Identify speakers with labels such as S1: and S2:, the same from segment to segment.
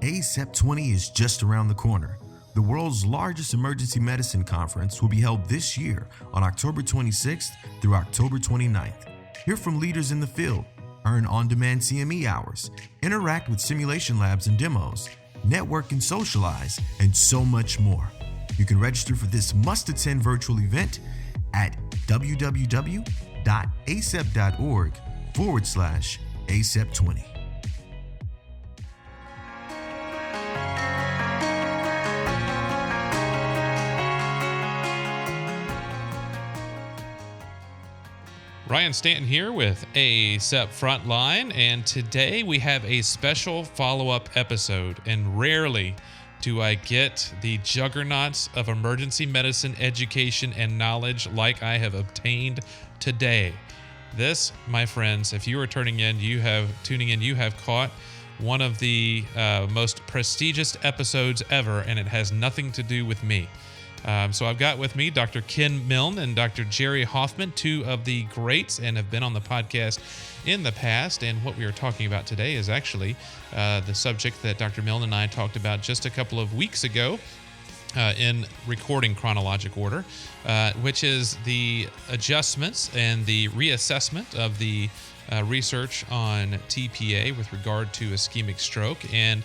S1: ACEP 20 is just around the corner. The world's largest emergency medicine conference will be held this year on October 26th through October 29th. Hear from leaders in the field, earn on-demand CME hours, interact with simulation labs and demos, network and socialize, and so much more. You can register for this must-attend virtual event at www.acep.org/ACEP20.
S2: Ryan Stanton here with ACEP Frontline, and today we have a special follow-up episode, and rarely do I get the juggernauts of emergency medicine education and knowledge like I have obtained today. This, my friends, if you are tuning in, you have caught one of the most prestigious episodes ever, and it has nothing to do with me. So I've got with me Dr. Ken Milne and Dr. Jerry Hoffman, two of the greats, and have been on the podcast in the past. And what we are talking about today is actually the subject that Dr. Milne and I talked about just a couple of weeks ago in recording chronologic order, which is the adjustments and the reassessment of the research on TPA with regard to ischemic stroke. And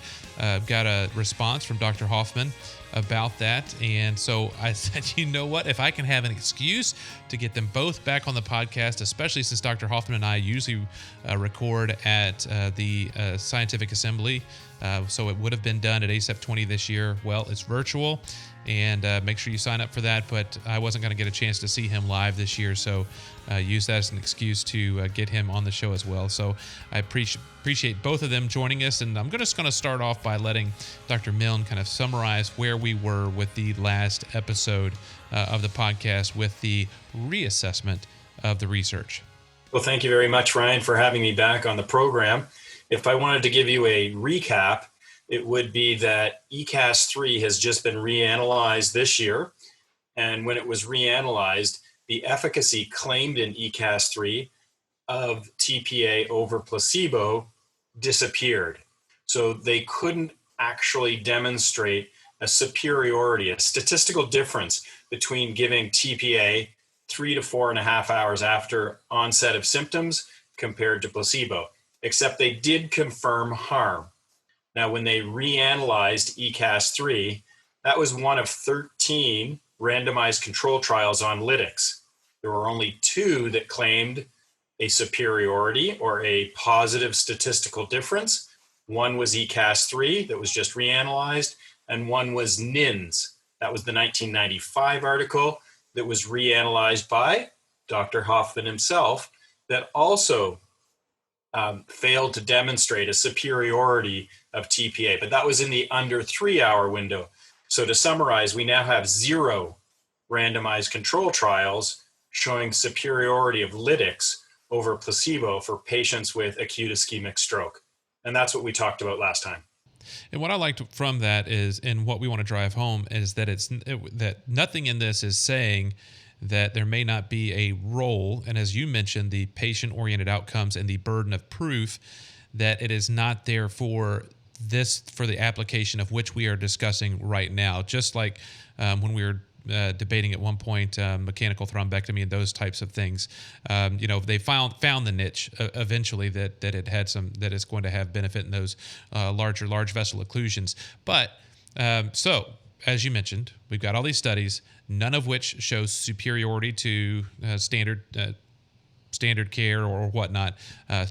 S2: got a response from Dr. Hoffman about that, and so I said, you know what, if I can have an excuse to get them both back on the podcast, especially since Dr. Hoffman and I usually record at the Scientific Assembly, so it would have been done at ACEP 20 this year. Well, it's virtual, and make sure you sign up for that, but I wasn't going to get a chance to see him live this year, so use that as an excuse to get him on the show as well. So I appreciate both of them joining us, and I'm just going to start off by letting Dr. Milne kind of summarize where we were with the last episode of the podcast with the reassessment of the research.
S3: Well, thank you very much, Ryan, for having me back on the program. If I wanted to give you a recap, it would be that ECAS-3 has just been reanalyzed this year, and when it was reanalyzed, the efficacy claimed in ECAS-3 of TPA over placebo disappeared. So they couldn't actually demonstrate a superiority, a statistical difference between giving TPA 3 to 4.5 hours after onset of symptoms compared to placebo, except they did confirm harm. Now, when they reanalyzed ECAS-3, that was one of 13 randomized control trials on lytics. There were only 2 that claimed a superiority or a positive statistical difference. One was ECAS-3 that was just reanalyzed, and one was NINS. That was the 1995 article that was reanalyzed by Dr. Hoffman himself that also failed to demonstrate a superiority of TPA, but that was in the under 3-hour window. So to summarize, we now have 0 randomized control trials showing superiority of lytics over placebo for patients with acute ischemic stroke. And that's what we talked about last time.
S2: And what I liked from that is, and what we want to drive home, is that that nothing in this is saying that there may not be a role, and as you mentioned, the patient-oriented outcomes and the burden of proof, that it is not there for the application of which we are discussing right now. Just like when we were debating at one point mechanical thrombectomy and those types of things, they found the niche eventually that it had that it's going to have benefit in those large vessel occlusions. But so as you mentioned, we've got all these studies, none of which shows superiority to standard care or whatnot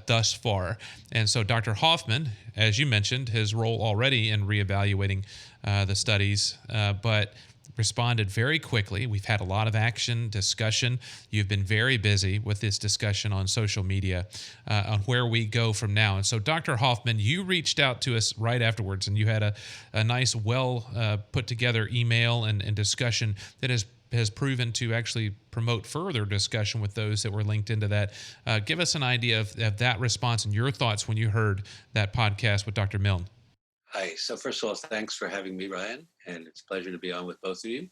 S2: thus far. And so Dr. Hoffman, as you mentioned, his role already in reevaluating the studies, but responded very quickly. We've had a lot of action, discussion. You've been very busy with this discussion on social media on where we go from now. And so, Dr. Hoffman, you reached out to us right afterwards, and you had a nice, well put together email and discussion that has proven to actually promote further discussion with those that were linked into that. Give us an idea of that response and your thoughts when you heard that podcast with Dr. Milne.
S4: Hi. So first of all, thanks for having me, Ryan, and it's a pleasure to be on with both of you.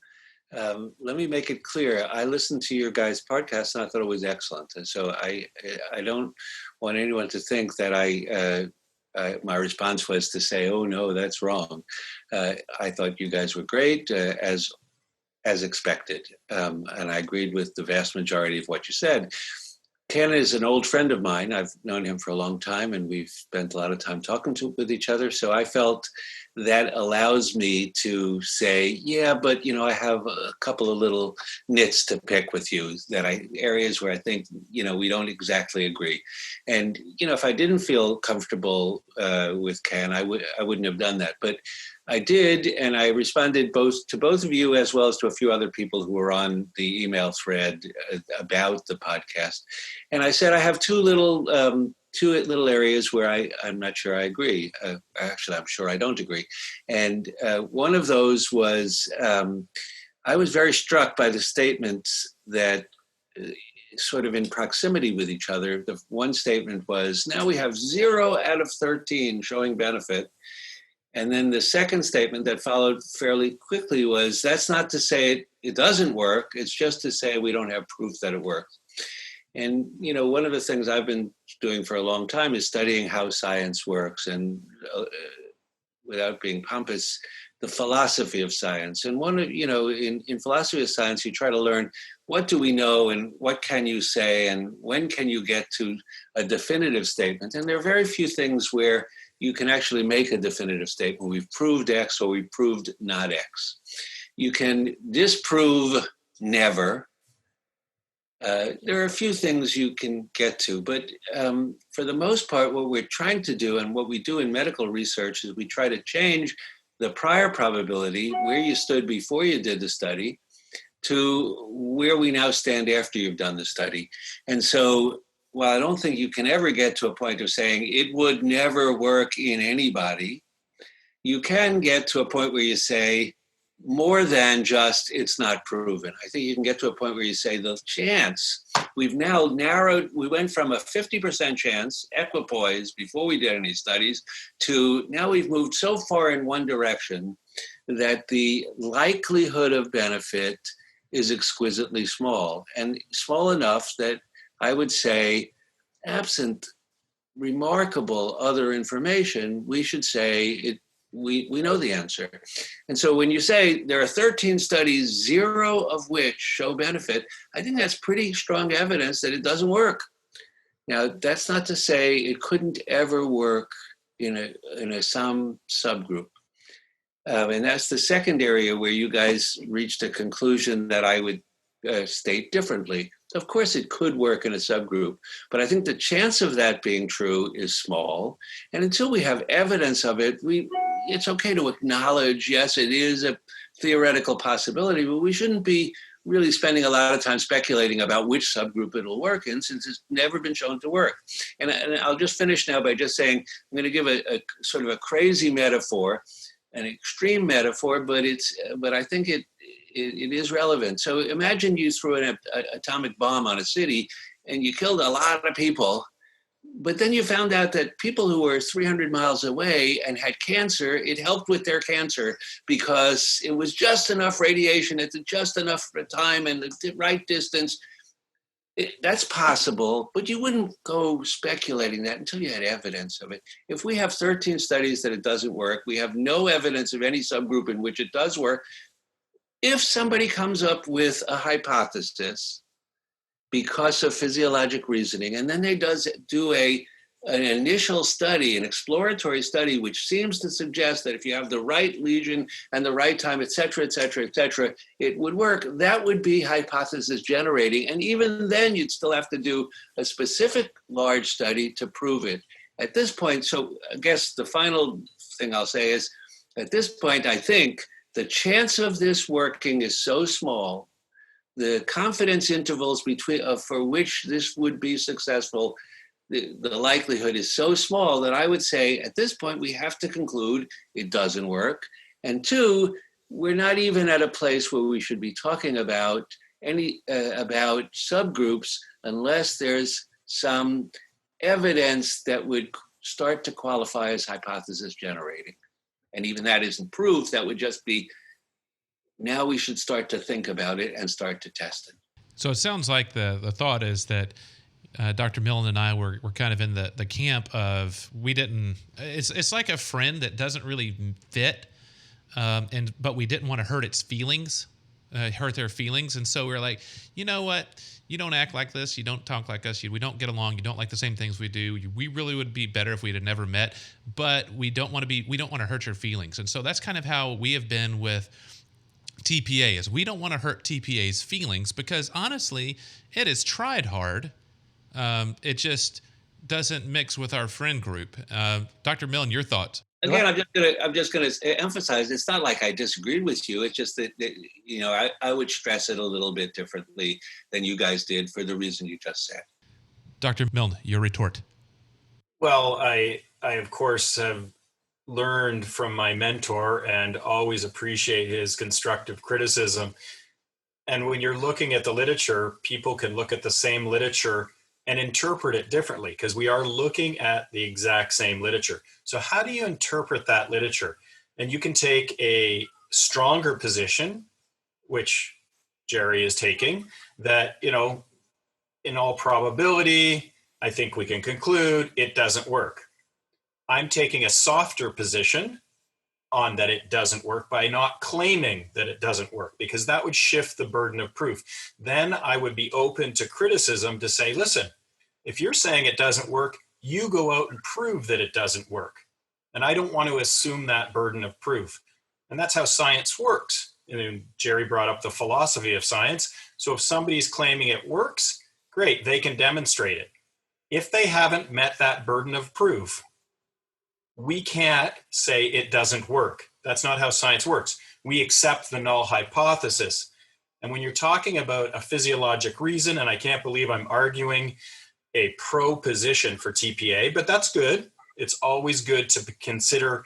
S4: Let me make it clear. I listened to your guys' podcast, and I thought it was excellent. And so I don't want anyone to think that I my response was to say, "Oh no, that's wrong. I thought you guys were great, as expected," and I agreed with the vast majority of what you said. Ken is an old friend of mine. I've known him for a long time, and we've spent a lot of time talking with each other. So I felt that allows me to say, yeah, but I have a couple of little nits to pick with you, areas where I think we don't exactly agree. And if I didn't feel comfortable with Ken, I wouldn't have done that. But I did, and I responded to both of you as well as to a few other people who were on the email thread about the podcast. And I said I have two little areas where I'm not sure I agree. Actually, I'm sure I don't agree. And one of those was I was very struck by the statements that sort of in proximity with each other. The one statement was, now we have 0 out of 13 showing benefit. And then the second statement that followed fairly quickly was, that's not to say it doesn't work. It's just to say we don't have proof that it works. And, one of the things I've been doing for a long time is studying how science works and without being pompous, the philosophy of science. And in philosophy of science, you try to learn what do we know and what can you say and when can you get to a definitive statement. And there are very few things where you can actually make a definitive statement. We've proved X or we've proved not X. You can disprove never. There are a few things you can get to, but for the most part, what we're trying to do and what we do in medical research is we try to change the prior probability, where you stood before you did the study, to where we now stand after you've done the study. And so while I don't think you can ever get to a point of saying it would never work in anybody, you can get to a point where you say more than just it's not proven. I think you can get to a point where you say the chance, we've now narrowed, we went from a 50% chance, equipoise, before we did any studies, to now we've moved so far in one direction that the likelihood of benefit is exquisitely small, and small enough that I would say, absent remarkable other information, we should say we know the answer. And so when you say there are 13 studies, 0 of which show benefit, I think that's pretty strong evidence that it doesn't work. Now, that's not to say it couldn't ever work in some subgroup. And that's the second area where you guys reached a conclusion that I would state differently. Of course, it could work in a subgroup, but I think the chance of that being true is small. And until we have evidence of it, it's okay to acknowledge, yes, it is a theoretical possibility, but we shouldn't be really spending a lot of time speculating about which subgroup it'll work in, since it's never been shown to work. And I'll just finish now by just saying, I'm going to give a sort of a crazy metaphor, an extreme metaphor, but I think it is relevant. So imagine you threw an atomic bomb on a city and you killed a lot of people, but then you found out that people who were 300 miles away and had cancer, it helped with their cancer because it was just enough radiation at just enough time and the right distance. That's possible, but you wouldn't go speculating that until you had evidence of it. If we have 13 studies that it doesn't work, we have no evidence of any subgroup in which it does work. If somebody comes up with a hypothesis because of physiologic reasoning, and then they do an initial study, an exploratory study, which seems to suggest that if you have the right lesion and the right time, et cetera, it would work, that would be hypothesis generating. And even then, you'd still have to do a specific large study to prove it. At this point, so I guess the final thing I'll say is, at this point, I think the chance of this working is so small, the confidence intervals for which this would be successful, the likelihood is so small that I would say at this point we have to conclude it doesn't work. And two, we're not even at a place where we should be talking about about subgroups unless there's some evidence that would start to qualify as hypothesis generating. And even that isn't proof. That would just be, now we should start to think about it and start to test it.
S2: So it sounds like the thought is that Dr. Milne and I were kind of in the camp of it's like a friend that doesn't really fit, but we didn't want to hurt its feelings, hurt their feelings. And so we were like, you know what? You don't act like this. You don't talk like us. We don't get along. You don't like the same things we do. We really would be better if we had never met, but we don't want to hurt your feelings. And so that's kind of how we have been with TPA, is we don't want to hurt TPA's feelings, because honestly, it is tried hard. It just doesn't mix with our friend group. Dr. Milne, your thoughts?
S4: Again, I'm just gonna emphasize, it's not like I disagreed with you. It's just that I would stress it a little bit differently than you guys did for the reason you just said.
S2: Dr. Milne, your retort.
S3: Well, I of course have learned from my mentor and always appreciate his constructive criticism. And when you're looking at the literature, people can look at the same literature and interpret it differently, because we are looking at the exact same literature. So how do you interpret that literature? And you can take a stronger position, which Jerry is taking, that, in all probability, I think we can conclude it doesn't work. I'm taking a softer position on that it doesn't work by not claiming that it doesn't work, because that would shift the burden of proof. Then I would be open to criticism to say, listen, if you're saying it doesn't work, you go out and prove that it doesn't work. And I don't want to assume that burden of proof. And that's how science works. Jerry brought up the philosophy of science. So if somebody's claiming it works, great, they can demonstrate it. If they haven't met that burden of proof, we can't say it doesn't work. That's not how science works. We accept the null hypothesis. And when you're talking about a physiologic reason, and I can't believe I'm arguing a pro position for TPA, but that's good. It's always good to consider,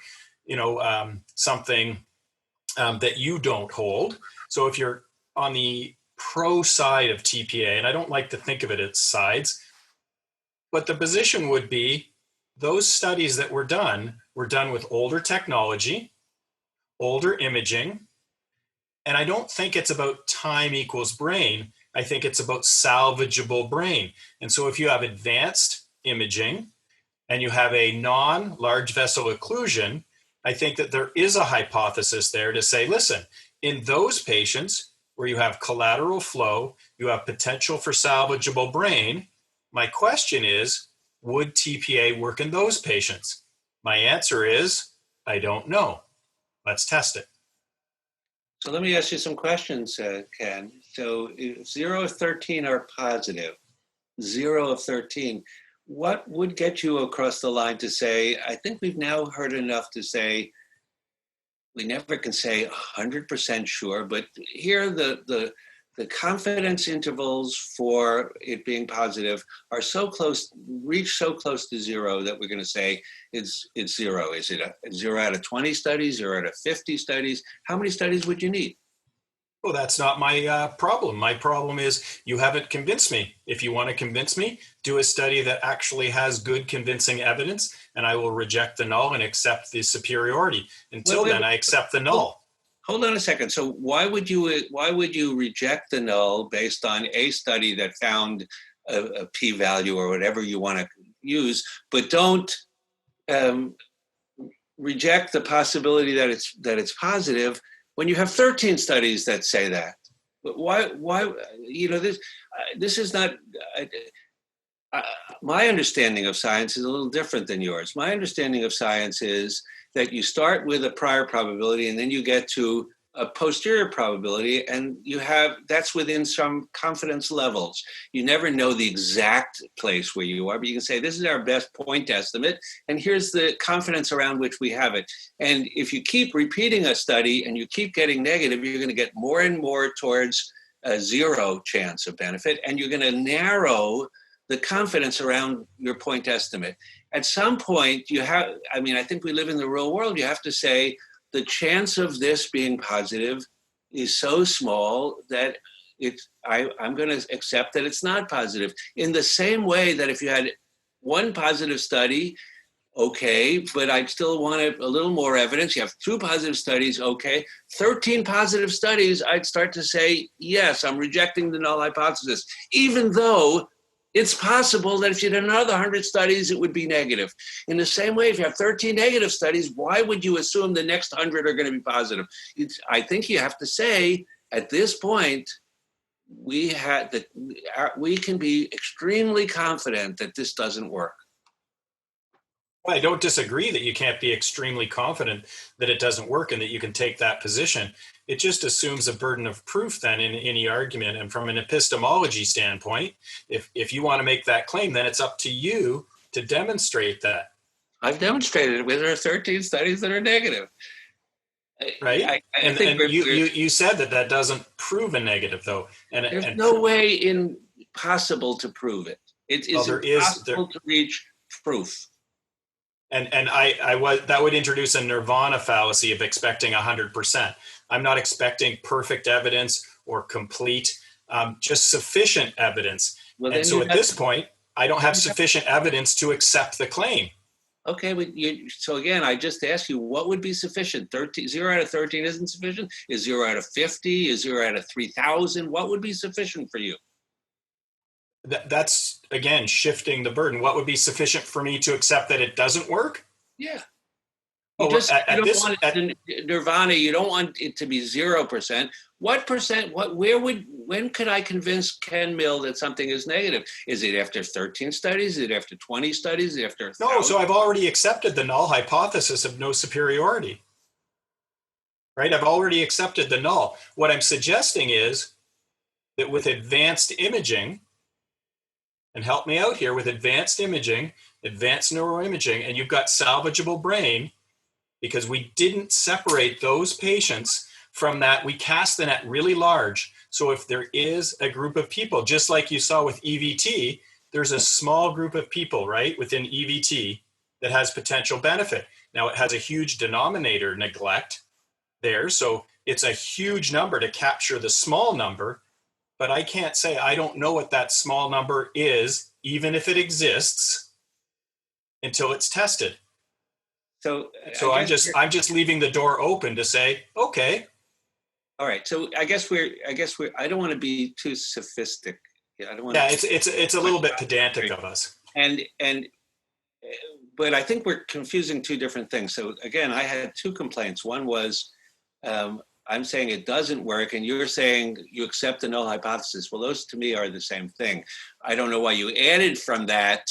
S3: something that you don't hold. So if you're on the pro side of TPA, and I don't like to think of it as sides, but the position would be, those studies that were done with older technology, older imaging, and I don't think it's about time equals brain. I think it's about salvageable brain. And so if you have advanced imaging and you have a non-large vessel occlusion, I think that there is a hypothesis there to say, listen, in those patients where you have collateral flow, you have potential for salvageable brain. My question is, would TPA work in those patients? My answer is, I don't know. Let's test it.
S4: So let me ask you some questions, Ken. So if 0 of 13 are positive, 0 of 13, what would get you across the line to say, I think we've now heard enough to say, we never can say 100% sure, but here the confidence intervals for it being positive are so close, reach so close to 0 that we're going to say it's 0. Is it a 0 out of 20 studies, 0 out of 50 studies? How many studies would you need?
S3: Well, that's not my problem. My problem is you haven't convinced me. If you want to convince me, do a study that actually has good convincing evidence, and I will reject the null and accept the superiority. Until then, I accept the null.
S4: Hold on a second. So why would you reject the null based on a study that found a p-value or whatever you want to use, but don't reject the possibility that it's positive when you have 13 studies that say that? But why this is not. My understanding of science is a little different than yours. My understanding of science is that you start with a prior probability and then you get to a posterior probability, and that's within some confidence levels. You never know the exact place where you are, but you can say, this is our best point estimate, and here's the confidence around which we have it. And if you keep repeating a study and you keep getting negative, you're going to get more and more towards a 0 chance of benefit, and you're going to narrow the confidence around your point estimate. At some point, I think we live in the real world. You have to say the chance of this being positive is so small that I'm going to accept that it's not positive. In the same way that if you had one positive study, okay, but I'd still want a little more evidence. You have 2 positive studies, okay. 13 positive studies, I'd start to say, yes, I'm rejecting the null hypothesis, even though It's possible that if you did another 100 studies, it would be negative. In the same way, if you have 13 negative studies, why would you assume the next 100 are going to be positive? I think you have to say, at this point, we can be extremely confident that this doesn't work.
S3: Well, I don't disagree that you can't be extremely confident that it doesn't work and that you can take that position. It just assumes a burden of proof then in any argument. And from an epistemology standpoint, if you want to make that claim, then it's up to you to demonstrate that.
S4: I've demonstrated it with our 13 studies that are negative.
S3: Right? I think you said that doesn't prove a negative, though.
S4: There's no way possible to prove it. It is impossible to reach proof.
S3: And that would introduce a nirvana fallacy of expecting 100%. I'm not expecting perfect evidence or complete, just sufficient evidence. Well, and so at this point, I don't have sufficient evidence to accept the claim.
S4: Okay, so again, I just asked you, what would be sufficient? 0 out of 13 isn't sufficient? Is 0 out of 50? Is 0 out of 3,000? What would be sufficient for you?
S3: That's, again, shifting the burden. What would be sufficient for me to accept that it doesn't work?
S4: Yeah. You don't want it to nirvana. You don't want it to be 0%. What percent? When could I convince Ken Mill that something is negative? Is it after 13 studies? Is it after 20 studies? Is it after 1,000?
S3: No. So I've already accepted the null hypothesis of no superiority. Right? I've already accepted the null. What I'm suggesting is that with advanced imaging, and help me out here, with advanced imaging, advanced neuroimaging, and you've got salvageable brain, because we didn't separate those patients from that. We cast the net really large. So if there is a group of people, just like you saw with EVT, there's a small group of people, right, within EVT that has potential benefit. Now, it has a huge denominator neglect there. So it's a huge number to capture the small number. But I can't say I don't know what that small number is, even if it exists, until it's tested. So I'm just leaving the door open to say, okay.
S4: All right. So I guess I don't want to be too sophisticated. I don't want.
S3: Yeah, it's a little bit pedantic of us.
S4: But I think we're confusing two different things. So again, I had two complaints. One was, I'm saying it doesn't work, and you're saying you accept the null hypothesis. Well, those to me are the same thing. I don't know why you added from that.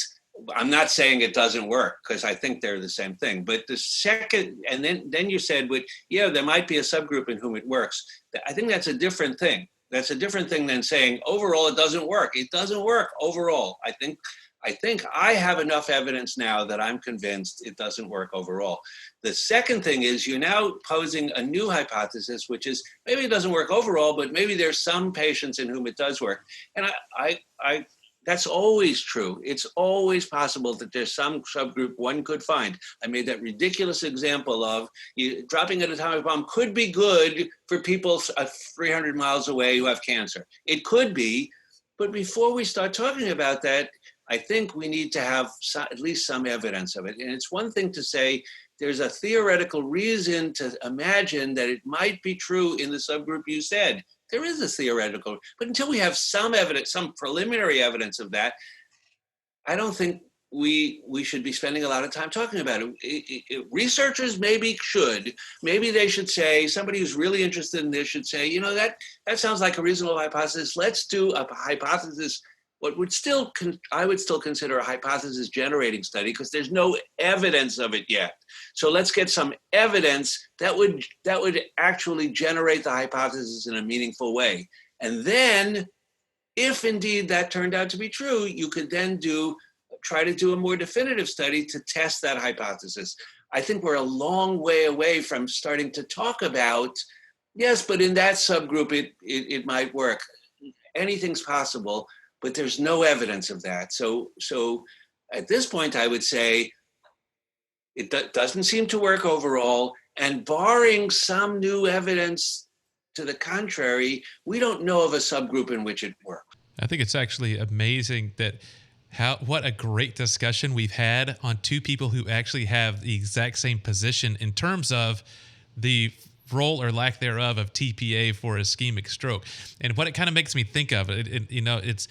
S4: I'm not saying it doesn't work, because I think they're the same thing. But the second, and then you said, there might be a subgroup in whom it works. I think that's a different thing. That's a different thing than saying overall it doesn't work. It doesn't work overall. I think I have enough evidence now that I'm convinced it doesn't work overall. The second thing is you're now posing a new hypothesis, which is maybe it doesn't work overall, but maybe there's some patients in whom it does work. And I that's always true. It's always possible that there's some subgroup one could find. I made that ridiculous example of dropping an atomic bomb could be good for people 300 miles away who have cancer. It could be, but before we start talking about that, I think we need to have at least some evidence of it. And it's one thing to say there's a theoretical reason to imagine that it might be true in the subgroup you said. There is a theoretical, but until we have some evidence, some preliminary evidence of that, I don't think we should be spending a lot of time talking about it. Researchers maybe they should say, somebody who's really interested in this should say, that sounds like a reasonable hypothesis. Let's do a hypothesis. What I would still consider a hypothesis generating study, because there's no evidence of it yet. So let's get some evidence that would actually generate the hypothesis in a meaningful way. And then, if indeed that turned out to be true, you could then try to do a more definitive study to test that hypothesis. I think we're a long way away from starting to talk about, yes, but in that subgroup it might work. Anything's possible. But there's no evidence of that. So at this point, I would say it doesn't seem to work overall. And barring some new evidence to the contrary, we don't know of a subgroup in which it works.
S2: I think it's actually amazing what a great discussion we've had on two people who actually have the exact same position in terms of the role or lack thereof of TPA for ischemic stroke. And what it kind of makes me think of, it's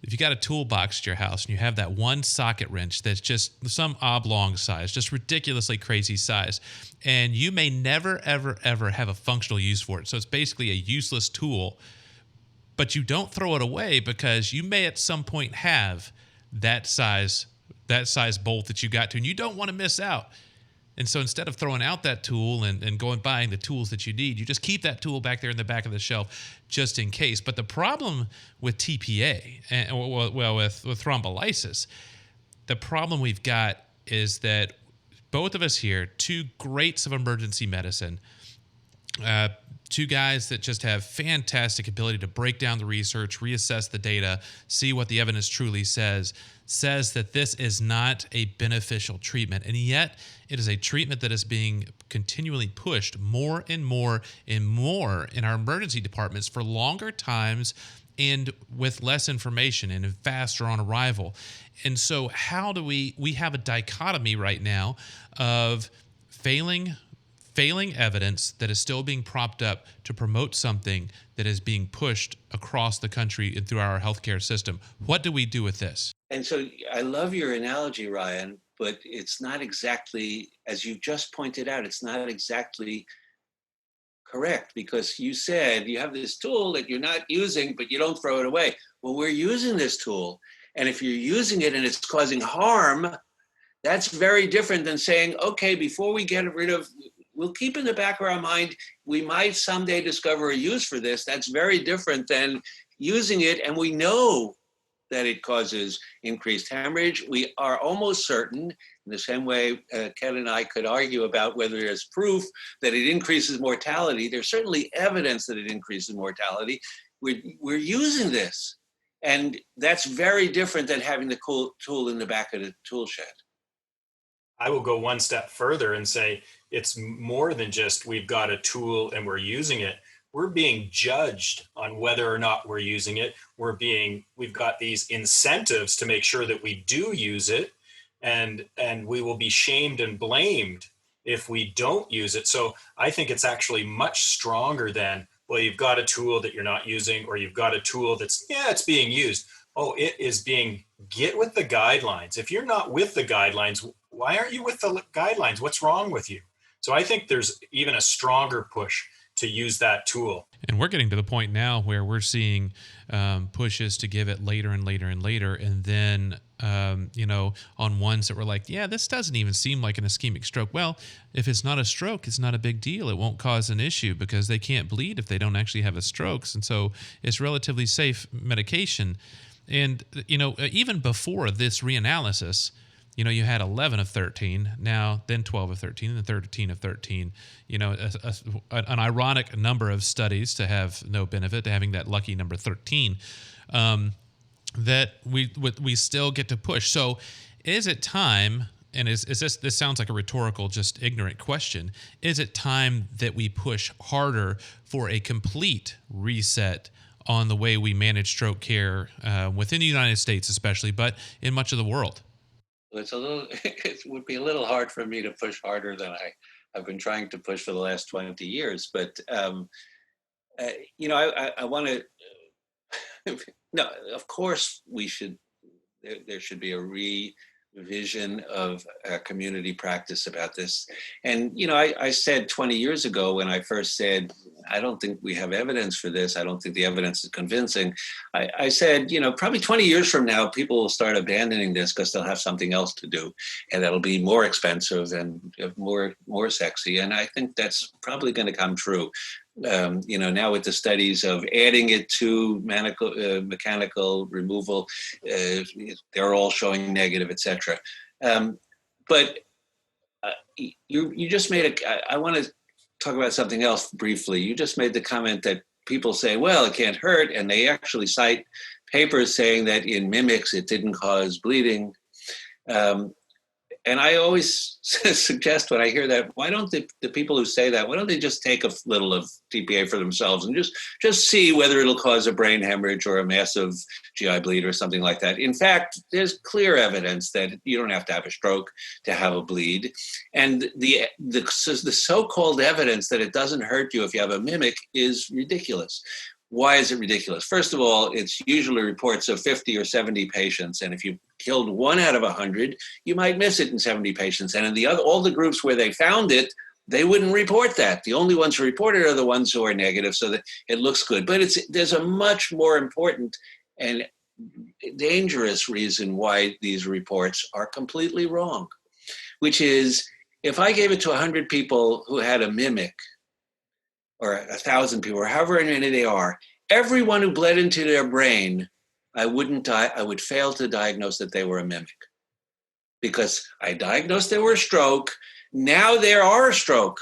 S2: if you got a toolbox at your house and you have that one socket wrench that's just some oblong size, just ridiculously crazy size, and you may never, ever, ever have a functional use for it. So it's basically a useless tool, but you don't throw it away because you may at some point have that size bolt that you got to, and you don't want to miss out. And so instead of throwing out that tool and going buying the tools that you need, you just keep that tool back there in the back of the shelf just in case. But the problem with TPA, with thrombolysis, the problem we've got is that both of us here, two greats of emergency medicine, two guys that just have fantastic ability to break down the research, reassess the data, see what the evidence truly says that this is not a beneficial treatment. And yet it is a treatment that is being continually pushed more and more and more in our emergency departments for longer times and with less information and faster on arrival. And so how do we have a dichotomy right now of failing evidence that is still being propped up to promote something that is being pushed across the country and through our healthcare system. What do we do with this?
S4: And so I love your analogy, Ryan, but it's not exactly, as you just pointed out, it's not exactly correct, because you said you have this tool that you're not using, but you don't throw it away. Well, we're using this tool, and if you're using it and it's causing harm, that's very different than saying, okay, before we get rid of, we'll keep in the back of our mind, we might someday discover a use for this. That's very different than using it, and we know that it causes increased hemorrhage. We are almost certain, in the same way Ken and I could argue about whether there's proof that it increases mortality. There's certainly evidence that it increases mortality. We're using this, and that's very different than having the tool in the back of the tool shed.
S3: I will go one step further and say it's more than just we've got a tool and we're using it. We're being judged on whether or not we're using it. We've got these incentives to make sure that we do use it, and we will be shamed and blamed if we don't use it. So I think it's actually much stronger than, well, you've got a tool that you're not using, or you've got a tool that's, it's being used. Oh, it is get with the guidelines. If you're not with the guidelines, why aren't you with the guidelines? What's wrong with you? So I think there's even a stronger push to use that tool.
S2: And we're getting to the point now where we're seeing pushes to give it later and later and later. And then, on ones that were like, this doesn't even seem like an ischemic stroke. Well, if it's not a stroke, it's not a big deal. It won't cause an issue because they can't bleed if they don't actually have a stroke. And so it's relatively safe medication. And, even before this reanalysis, you had 11 of 13, now then 12 of 13, and then 13 of 13. An ironic number of studies to have no benefit, to having that lucky number 13, that we still get to push. So is it time, and is this sounds like a rhetorical, just ignorant question, is it time that we push harder for a complete reset on the way we manage stroke care within the United States especially, but in much of the world?
S4: It would be a little hard for me to push harder than I've been trying to push for the last 20 years. But, I want to, no, of course there should be a revision of community practice about this. And, I said 20 years ago when I first said, I don't think we have evidence for this. I don't think the evidence is convincing. I said, probably 20 years from now, people will start abandoning this because they'll have something else to do, and that'll be more expensive and more sexy. And I think that's probably going to come true. Now with the studies of adding it to mechanical removal, they're all showing negative, etc. But you just made I want to talk about something else briefly. You just made the comment that people say, well, it can't hurt, and they actually cite papers saying that in mimics it didn't cause bleeding. And I always suggest when I hear that, why don't the people who say that, why don't they just take a little of TPA for themselves and just see whether it'll cause a brain hemorrhage or a massive GI bleed or something like that. In fact, there's clear evidence that you don't have to have a stroke to have a bleed. And the so-called evidence that it doesn't hurt you if you have a mimic is ridiculous. Why is it ridiculous? First of all, it's usually reports of 50 or 70 patients. And if you killed 1 out of 100, you might miss it in 70 patients. And in the other, all the groups where they found it, they wouldn't report that. The only ones who report it are the ones who are negative, so that it looks good. But there's a much more important and dangerous reason why these reports are completely wrong, which is if I gave it to 100 people who had a mimic, or 1,000 people, or however many they are, everyone who bled into their brain, I would fail to diagnose that they were a mimic. Because I diagnosed they were a stroke, now they are a stroke.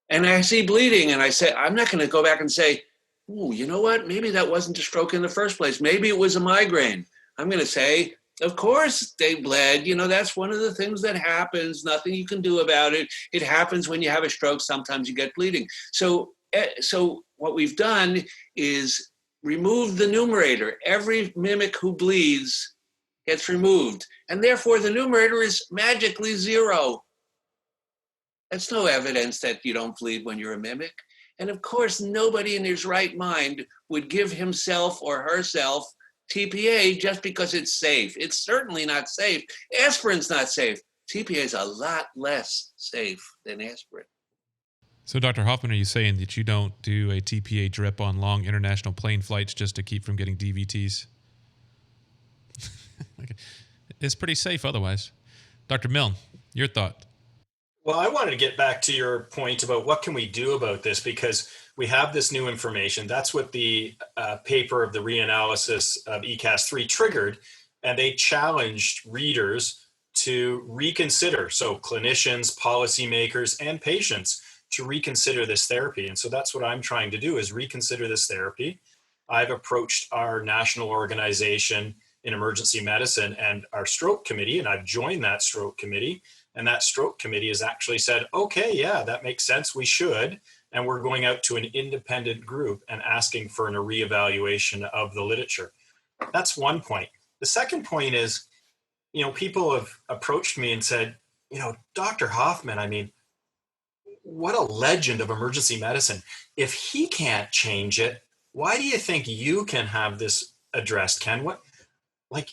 S4: And I see bleeding, and I say, I'm not going to go back and say, ooh, you know what? Maybe that wasn't a stroke in the first place. Maybe it was a migraine. I'm going to say, of course they bled. You know, that's one of the things that happens. Nothing you can do about it. It happens when you have a stroke. Sometimes you get bleeding. So what we've done is remove the numerator. Every mimic who bleeds gets removed. And therefore, the numerator is magically 0. That's no evidence that you don't bleed when you're a mimic. And of course, nobody in his right mind would give himself or herself TPA just because it's safe. It's certainly not safe. Aspirin's not safe. TPA is a lot less safe than aspirin.
S2: So, Dr. Hoffman, are you saying that you don't do a TPA drip on long international plane flights just to keep from getting DVTs? Okay. It's pretty safe otherwise. Dr. Milne, your thought?
S3: Well, I wanted to get back to your point about what can we do about this, because we have this new information. That's what the paper of the reanalysis of ECAS-3 triggered, and they challenged readers to reconsider, so clinicians, policymakers, and patients, to reconsider this therapy. And so that's what I'm trying to do, is reconsider this therapy. I've approached our national organization in emergency medicine and our stroke committee, and I've joined that stroke committee. And that stroke committee has actually said, okay, yeah, that makes sense, we should. And we're going out to an independent group and asking for a reevaluation of the literature. That's one point. The second point is, people have approached me and said, Dr. Hoffman, I mean, what a legend of emergency medicine. If he can't change it, why do you think you can have this addressed, Ken?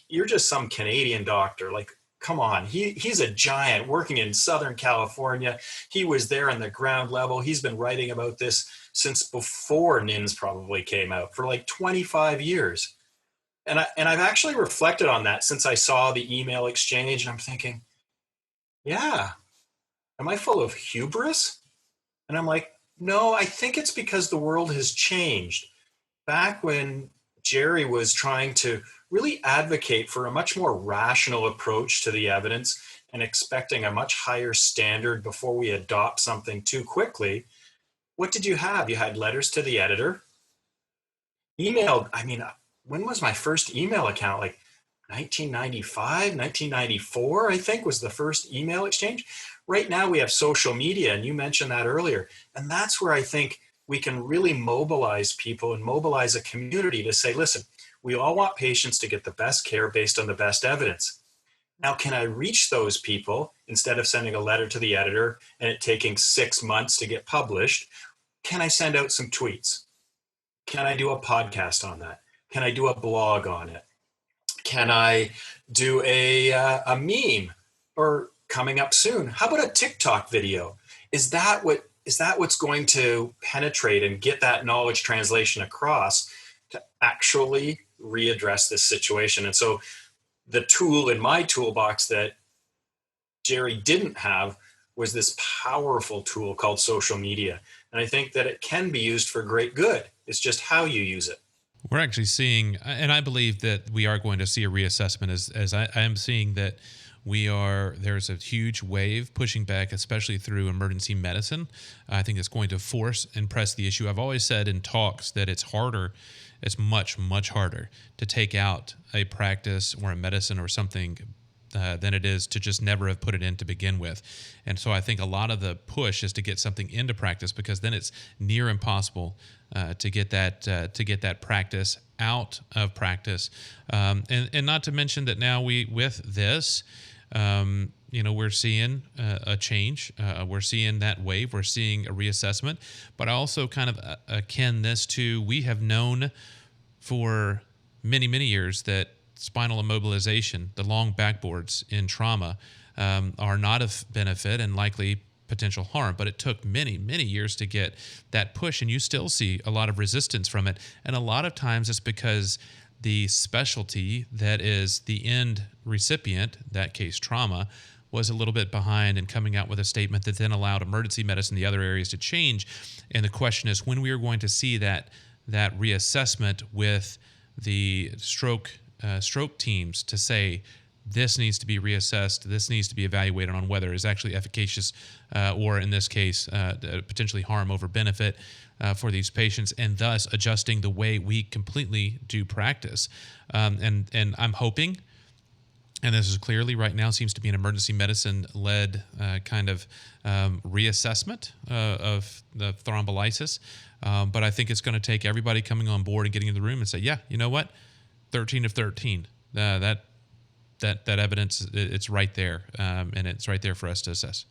S3: You're just some Canadian doctor. Come on, he's a giant working in Southern California. He was there on the ground level. He's been writing about this since before NINS probably came out, for 25 years. And I've actually reflected on that since I saw the email exchange, and I'm thinking, yeah, am I full of hubris? And I'm like, no, I think it's because the world has changed. Back when Jerry was trying to really advocate for a much more rational approach to the evidence and expecting a much higher standard before we adopt something too quickly, what did you have? You had letters to the editor, emailed. I mean, when was my first email account? 1995, 1994, I think, was the first email exchange. Right now we have social media, and you mentioned that earlier. And that's where I think we can really mobilize people and mobilize a community to say, listen, we all want patients to get the best care based on the best evidence. Now, can I reach those people instead of sending a letter to the editor and it taking 6 months to get published? Can I send out some tweets? Can I do a podcast on that? Can I do a blog on it? Can I do a meme? Or coming up soon, how about a TikTok video? Is that what's going to penetrate and get that knowledge translation across to actually readdress this situation? And so the tool in my toolbox that Jerry didn't have was this powerful tool called social media. And I think that it can be used for great good. It's just how you use it.
S2: We're actually seeing, and I believe that we are going to see a reassessment as I am seeing that there's a huge wave pushing back, especially through emergency medicine. I think it's going to force and press the issue. I've always said in talks that it's much, much harder to take out a practice or a medicine or something than it is to just never have put it in to begin with. And so I think a lot of the push is to get something into practice, because then it's near impossible to get that practice out of practice. And not to mention that now with this, we're seeing a change. We're seeing that wave. We're seeing a reassessment. But I also kind of akin this to, we have known for many, many years that spinal immobilization, the long backboards in trauma, are not of benefit and likely potential harm. But it took many, many years to get that push, and you still see a lot of resistance from it. And a lot of times it's because the specialty that is the end recipient, that case trauma, was a little bit behind in coming out with a statement that then allowed emergency medicine, the other areas, to change. And the question is when we are going to see that reassessment with the stroke teams to say, this needs to be reassessed, this needs to be evaluated on whether it's actually efficacious or, in this case, potentially harm over benefit for these patients, and thus adjusting the way we completely do practice. And I'm hoping, and this is clearly right now seems to be an emergency medicine-led kind of reassessment of the thrombolysis, but I think it's going to take everybody coming on board and getting in the room and say, yeah, you know what, 13 of 13, that evidence, it's right there, and it's right there for us to assess.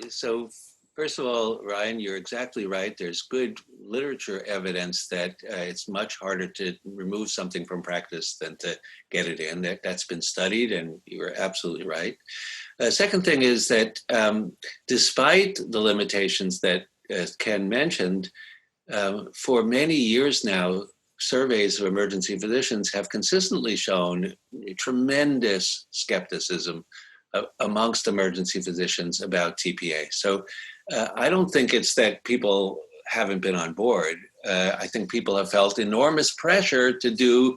S4: So first of all, Ryan, you're exactly right. There's good literature evidence that it's much harder to remove something from practice than to get it in. That's been studied, and you're absolutely right. Second thing is that despite the limitations that Ken mentioned, for many years now, surveys of emergency physicians have consistently shown tremendous skepticism amongst emergency physicians about TPA. So I don't think it's that people haven't been on board. I think people have felt enormous pressure to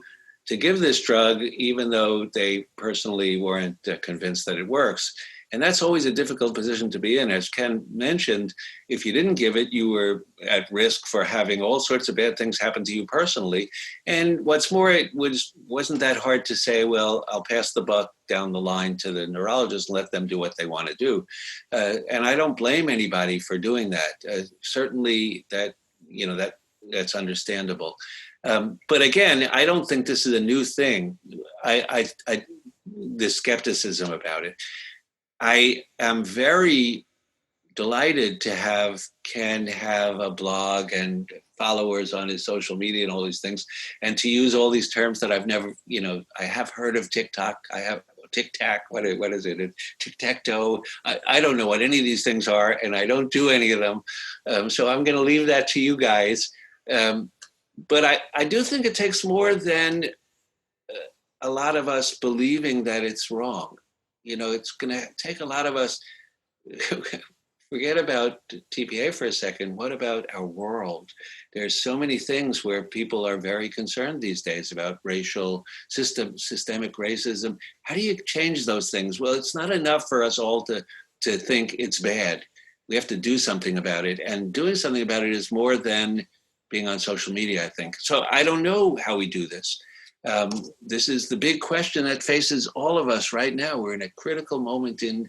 S4: give this drug, even though they personally weren't convinced that it works. And that's always a difficult position to be in. As Ken mentioned, if you didn't give it, you were at risk for having all sorts of bad things happen to you personally. And what's more, it wasn't that hard to say, well, I'll pass the buck down the line to the neurologist and let them do what they want to do. And I don't blame anybody for doing that. Certainly that's understandable. But again, I don't think this is a new thing. The skepticism about it. I am very delighted to have Ken have a blog and followers on his social media and all these things, and to use all these terms that I've never, I have heard of TikTok. I have tic-tac, what is it? Tic-tac-toe. I don't know what any of these things are, and I don't do any of them. So I'm going to leave that to you guys. But I do think it takes more than a lot of us believing that it's wrong. It's going to take a lot of us. Forget about TPA for a second. What about our world? There's so many things where people are very concerned these days about systemic racism. How do you change those things? Well, it's not enough for us all to think it's bad. We have to do something about it. And doing something about it is more than being on social media, I think. So I don't know how we do this. This is the big question that faces all of us right now. We're in a critical moment in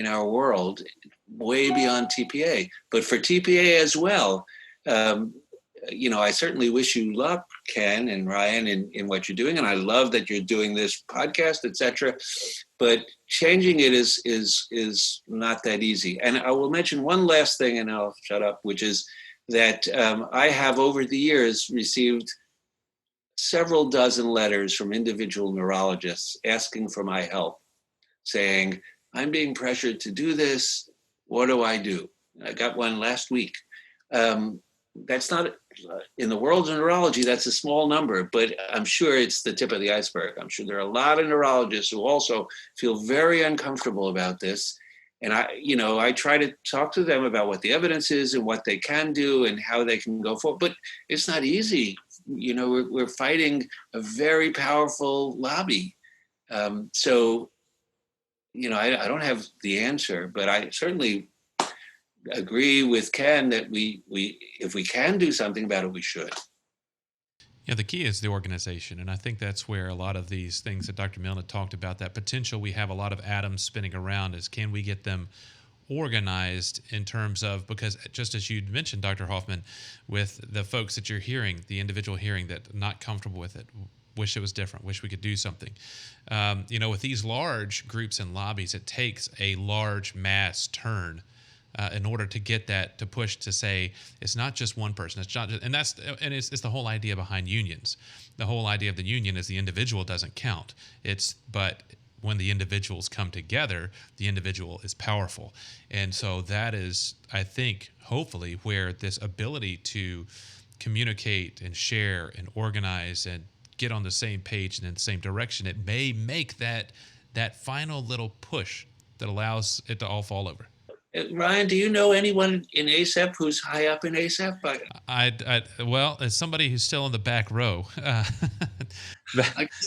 S4: our world, way beyond TPA. But for TPA as well, I certainly wish you luck, Ken and Ryan, in what you're doing. And I love that you're doing this podcast, et cetera. But changing it is not that easy. And I will mention one last thing, and I'll shut up, which is that I have over the years received several dozen letters from individual neurologists asking for my help, saying, I'm being pressured to do this. What do I do? I got one last week. That's not, in the world of neurology, that's a small number, but I'm sure it's the tip of the iceberg. I'm sure there are a lot of neurologists who also feel very uncomfortable about this. And I try to talk to them about what the evidence is and what they can do and how they can go forward, but it's not easy. We're fighting a very powerful lobby. So I don't have the answer, but I certainly agree with Ken that we if we can do something about it, we should.
S2: Yeah, the key is the organization, and I think that's where a lot of these things that Dr. Milne talked about, that potential we have a lot of atoms spinning around, is can we get them organized in terms of, because just as you mentioned, Dr. Hoffman, with the folks that you're hearing, the individual hearing that not comfortable with it, wish it was different, wish we could do something. With these large groups and lobbies, it takes a large mass turn in order to get that to push to say it's not just one person. It's not just, and it's the whole idea behind unions. The whole idea of the union is the individual doesn't count. But when the individuals come together, the individual is powerful. And so that is, I think, hopefully where this ability to communicate and share and organize and get on the same page and in the same direction, it may make that final little push that allows it to all fall over.
S4: Ryan, do you know anyone in ACEP who's high up in ACEP?
S2: Well, as somebody who's still in the back row.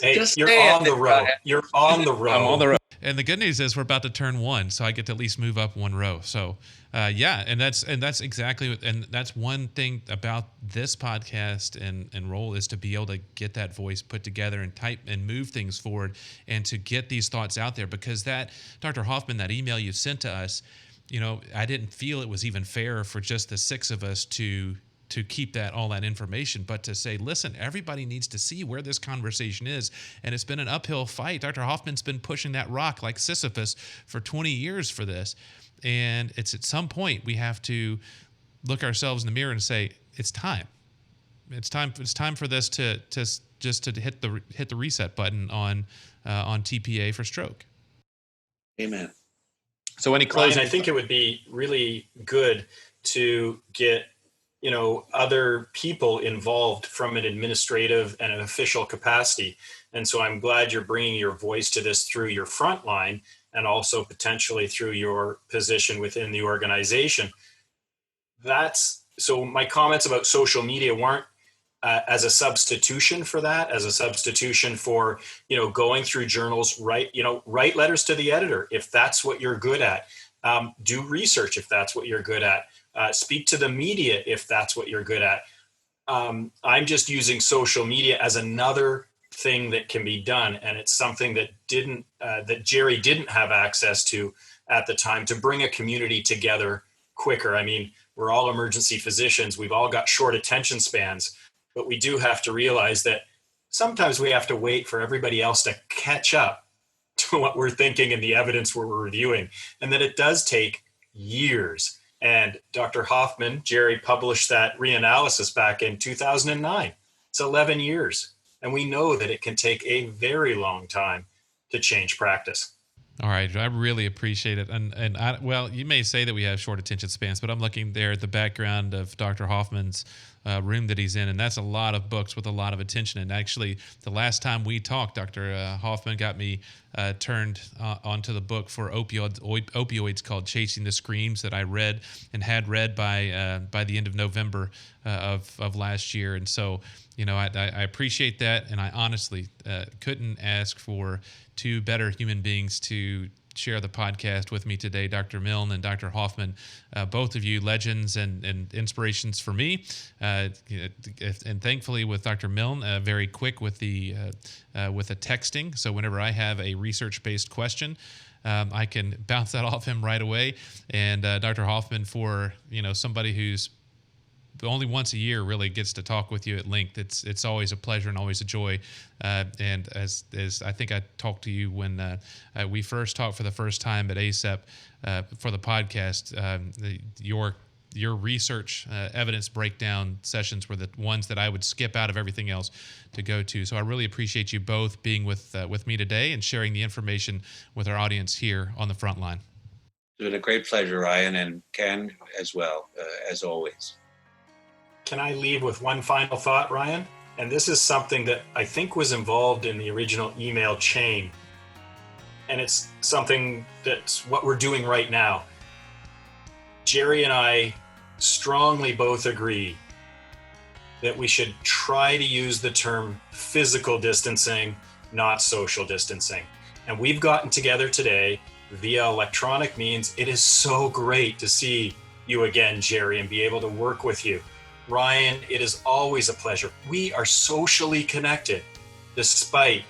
S3: Hey, you're on the row. You're on the row.
S2: I'm on the row. And the good news is we're about to turn one, so I get to at least move up one row. So, and that's exactly, and that's one thing about this podcast and role is to be able to get that voice put together and type and move things forward and to get these thoughts out there, because that, Dr. Hoffman, that email you sent to us, I didn't feel it was even fair for just the six of us to keep all that information, but to say, listen, everybody needs to see where this conversation is. And it's been an uphill fight. Dr. Hoffman's been pushing that rock like Sisyphus for 20 years for this. And it's at some point we have to look ourselves in the mirror and say, it's time. It's time for this to hit the reset button on TPA for stroke.
S4: Amen.
S2: So any closing?
S3: Ryan, I think it would be really good to get other people involved from an administrative and an official capacity. And so I'm glad you're bringing your voice to this through your front line and also potentially through your position within the organization. So my comments about social media weren't as a substitution for that, as a substitution for, going through journals, write letters to the editor if that's what you're good at. Do research if that's what you're good at. Speak to the media if that's what you're good at. I'm just using social media as another thing that can be done, and it's something that that Jerry didn't have access to at the time, to bring a community together quicker. I mean, we're all emergency physicians. We've all got short attention spans, but we do have to realize that sometimes we have to wait for everybody else to catch up to what we're thinking and the evidence we're reviewing, and that it does take years. And Dr. Hoffman, Jerry published that reanalysis back in 2009. It's 11 years. And we know that it can take a very long time to change practice.
S2: All right. I really appreciate it. And you may say that we have short attention spans, but I'm looking there at the background of Dr. Hoffman's room that he's in, and that's a lot of books with a lot of attention. And actually, the last time we talked, Dr. Hoffman got me turned onto the book for opioids called Chasing the Screams that I read and had read by the end of November of last year. And so, I appreciate that, and I honestly couldn't ask for two better human beings to share the podcast with me today, Dr. Milne and Dr. Hoffman, both of you legends and inspirations for me. And thankfully with Dr. Milne, very quick with the texting. So whenever I have a research-based question, I can bounce that off him right away. And Dr. Hoffman, for somebody who's only once a year really gets to talk with you at length. It's always a pleasure and always a joy. And as I think I talked to you when we first talked for the first time at ACEP for the podcast, your research evidence breakdown sessions were the ones that I would skip out of everything else to go to. So I really appreciate you both being with me today and sharing the information with our audience here on the front line.
S4: It's been a great pleasure, Ryan, and Ken as well, as always.
S3: Can I leave with one final thought, Ryan? And this is something that I think was involved in the original email chain. And it's something that's what we're doing right now. Jerry and I strongly both agree that we should try to use the term physical distancing, not social distancing. And we've gotten together today via electronic means. It is so great to see you again, Jerry, and be able to work with you. Ryan, it is always a pleasure. We are socially connected despite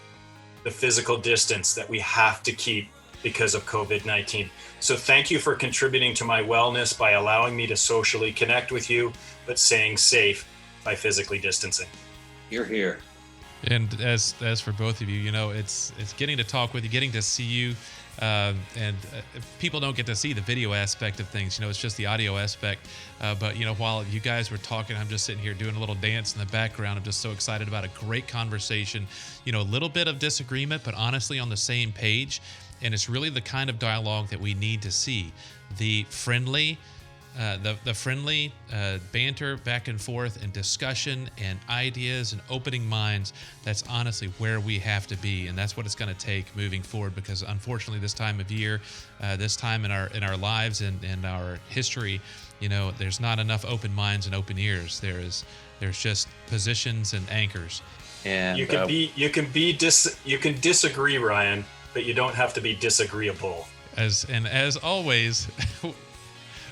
S3: the physical distance that we have to keep because of COVID-19. So thank you for contributing to my wellness by allowing me to socially connect with you, but staying safe by physically distancing.
S4: You're here.
S2: And as for both of you, you know, it's getting to talk with you, getting to see you, and people don't get to see the video aspect of things. You know, it's just the audio aspect. But you know, while you guys were talking, I'm just sitting here doing a little dance in the background. I'm just so excited about a great conversation. You know, a little bit of disagreement, but honestly on the same page. And it's really the kind of dialogue that we need to see. The friendly. The friendly banter back and forth and discussion and ideas and opening minds, that's honestly where we have to be, and that's what it's going to take moving forward, because unfortunately this time of year, this time in our lives and our history, you know, there's not enough open minds and open ears. There's just positions and anchors. And
S3: you can disagree, Ryan, but you don't have to be disagreeable.
S2: As always,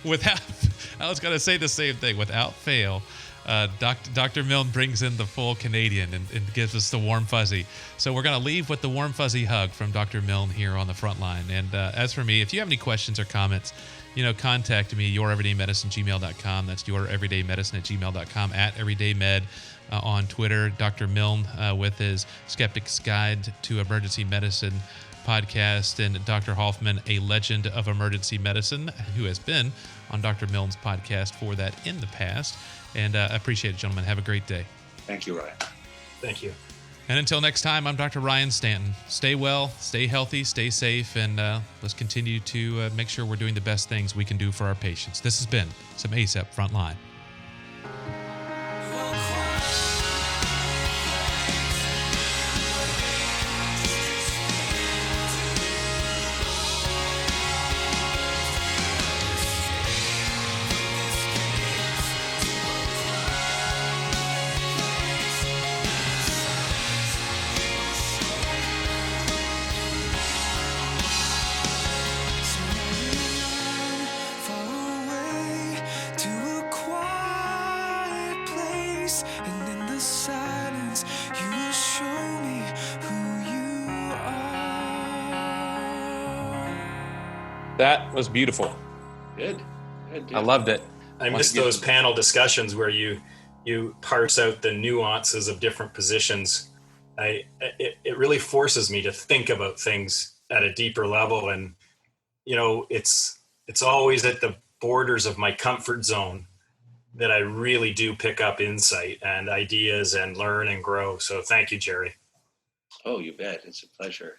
S2: I was going to say the same thing. Without fail, Dr. Milne brings in the full Canadian and gives us the warm fuzzy. So we're going to leave with the warm fuzzy hug from Dr. Milne here on the front line. And as for me, if you have any questions or comments, you know, contact me, youreverydaymedicine@gmail.com. That's youreverydaymedicine@gmail.com, @everydaymed on Twitter. Dr. Milne with his Skeptic's Guide to Emergency Medicine podcast, and Dr. Hoffman, a legend of emergency medicine, who has been on Dr. Milne's podcast for that in the past. And I appreciate it, gentlemen. Have a great day.
S4: Thank you, Ryan.
S3: Thank you.
S2: And until next time, I'm Dr. Ryan Stanton. Stay well, stay healthy, stay safe, and let's continue to make sure we're doing the best things we can do for our patients. This has been some ASAP Frontline. That was beautiful.
S4: Good.
S2: I loved it.
S3: I miss those panel discussions where you parse out the nuances of different positions. It really forces me to think about things at a deeper level, and you know, it's always at the borders of my comfort zone that I really do pick up insight and ideas and learn and grow. So thank you, Jerry.
S4: Oh, you bet. It's a pleasure.